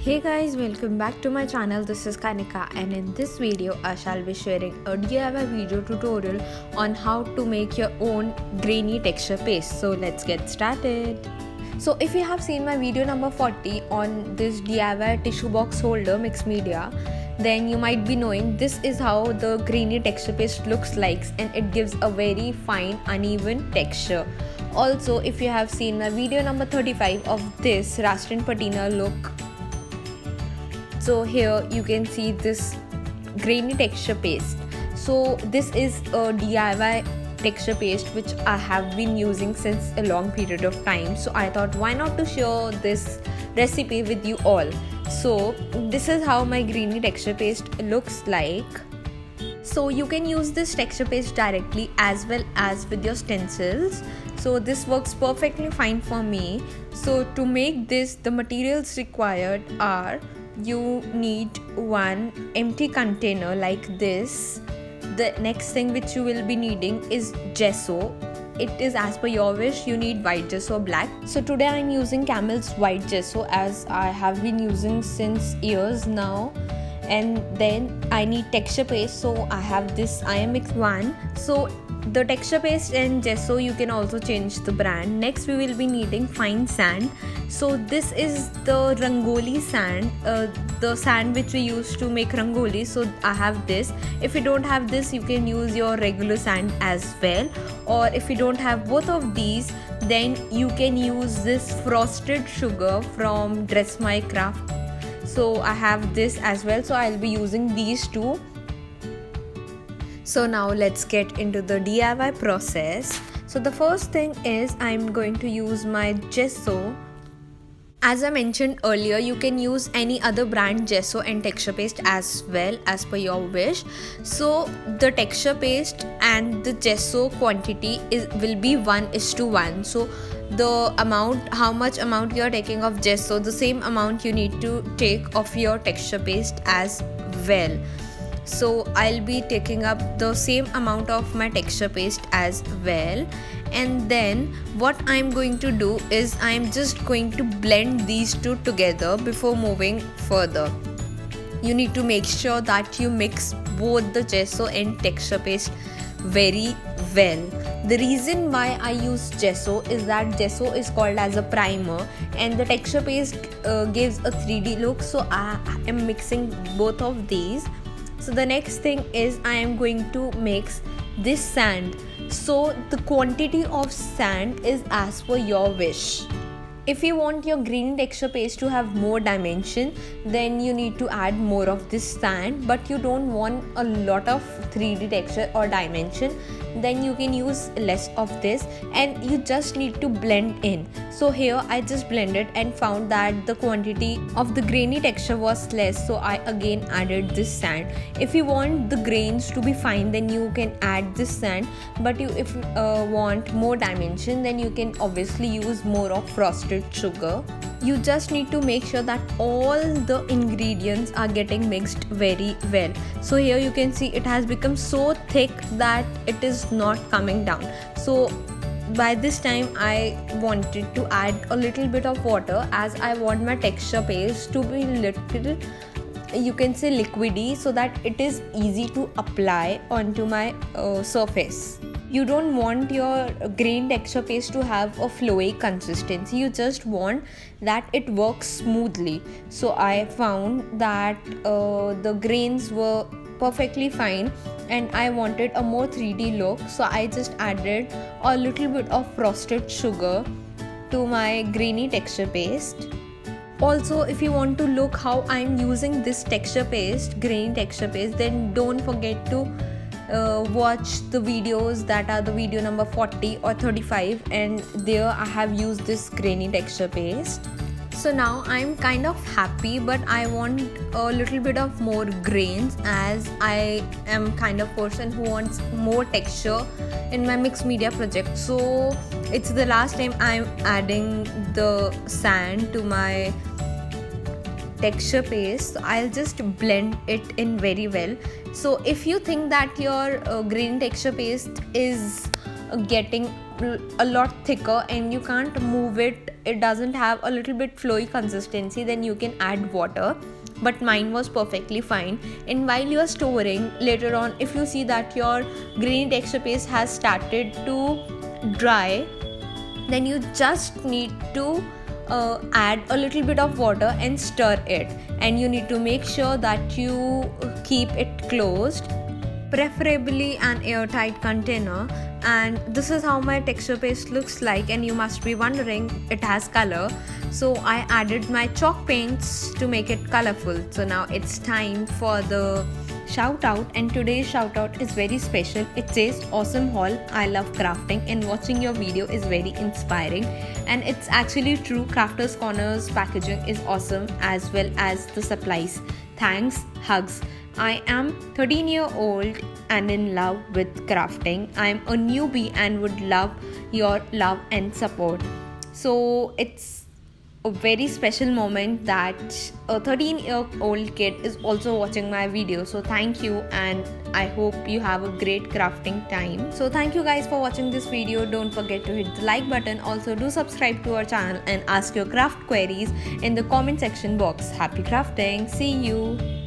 Hey guys, welcome back to my channel. This is Kanika, and in this video I shall be sharing a DIY video tutorial on how to make your own grainy texture paste. So let's get started. So if you have seen my video number 40 on this DIY tissue box holder mixed media, then you might be knowing this is how the grainy texture paste looks like, and it gives a very fine uneven texture. Also, if you have seen my video number 35 of this Rastin patina look, so here you can see this grainy texture paste. So this is a DIY texture paste which I have been using since a long period of time, so I thought why not to share this recipe with you all. So this is how my grainy texture paste looks like. So you can use this texture paste directly as well as with your stencils, so this works perfectly fine for me. So to make this, the materials required are: you need one empty container like this. The next thing which you will be needing is gesso. It is as per your wish. You need white gesso or black. So today I am using Camel's white gesso as I have been using since years now. And then I need texture paste, so I have this IMX one. So the texture paste and gesso, you can also change the brand. Next we will be needing fine sand. So this is the rangoli sand, the sand which we use to make rangoli. So I have this. If you don't have this, you can use your regular sand as well, or if you don't have both of these, then you can use this frosted sugar from Dress My Craft. So I have this as well, so I'll be using these two. So now let's get into the DIY process. So the first thing is I'm going to use my gesso. As I mentioned earlier, you can use any other brand gesso and texture paste as well as per your wish. So the texture paste and the gesso quantity will be 1:1. So the amount, how much amount you are taking of gesso, the same amount you need to take of your texture paste as well. So I'll be taking up the same amount of my texture paste as well. And then what I'm going to do is I'm just going to blend these two together before moving further. You need to make sure that you mix both the gesso and texture paste very well. The reason why I use gesso is that gesso is called as a primer and the texture paste gives a 3D look, so I am mixing both of these. So the next thing is I am going to mix this sand. So the quantity of sand is as per your wish. If you want your green texture paste to have more dimension, then you need to add more of this sand, but you don't want a lot of 3D texture or dimension, then you can use less of this and you just need to blend in. So here I just blended and found that the quantity of the grainy texture was less, so I again added this sand. If you want the grains to be fine, then you can add this sand, but if you want more dimension, then you can obviously use more of frosted sugar. You just need to make sure that all the ingredients are getting mixed very well. So here you can see it has become so thick that it is not coming down. So by this time I wanted to add a little bit of water, as I want my texture paste to be little, you can say, liquidy, so that it is easy to apply onto my surface. You don't want your grain texture paste to have a flowy consistency. You just want that it works smoothly. So I found that the grains were perfectly fine and I wanted a more 3D look, so I just added a little bit of frosted sugar to my grainy texture paste. Also, if you want to look how I'm using this texture paste, grainy texture paste, then don't forget to watch the videos that are the video number 40 or 35, and there I have used this grainy texture paste. So now I'm kind of happy, but I want a little bit of more grains, as I am kind of person who wants more texture in my mixed media project. So it's the last time I'm adding the sand to my texture paste, so I'll just blend it in very well. So if you think that your green texture paste is getting a lot thicker and you can't move it, it doesn't have a little bit flowy consistency, then you can add water. But mine was perfectly fine. And while you are storing, later on if you see that your grainy texture paste has started to dry, then you just need to add a little bit of water and stir it, and you need to make sure that you keep it closed, preferably an airtight container. And this is how my texture paste looks like, and you must be wondering, it has color. So I added my chalk paints to make it colorful. So now it's time for the shout out, and today's shout out is very special. It says awesome haul, I love crafting, and watching your video is very inspiring. And it's actually true, Crafters Corner's packaging is awesome, as well as the supplies. Thanks, hugs. I am 13-year-old and in love with crafting. I'm a newbie and would love your love and support. So it's a very special moment that a 13-year-old kid is also watching my video. So thank you, and I hope you have a great crafting time. So thank you guys for watching this video. Don't forget to hit the like button. Also do subscribe to our channel and ask your craft queries in the comment section box. Happy crafting. See you.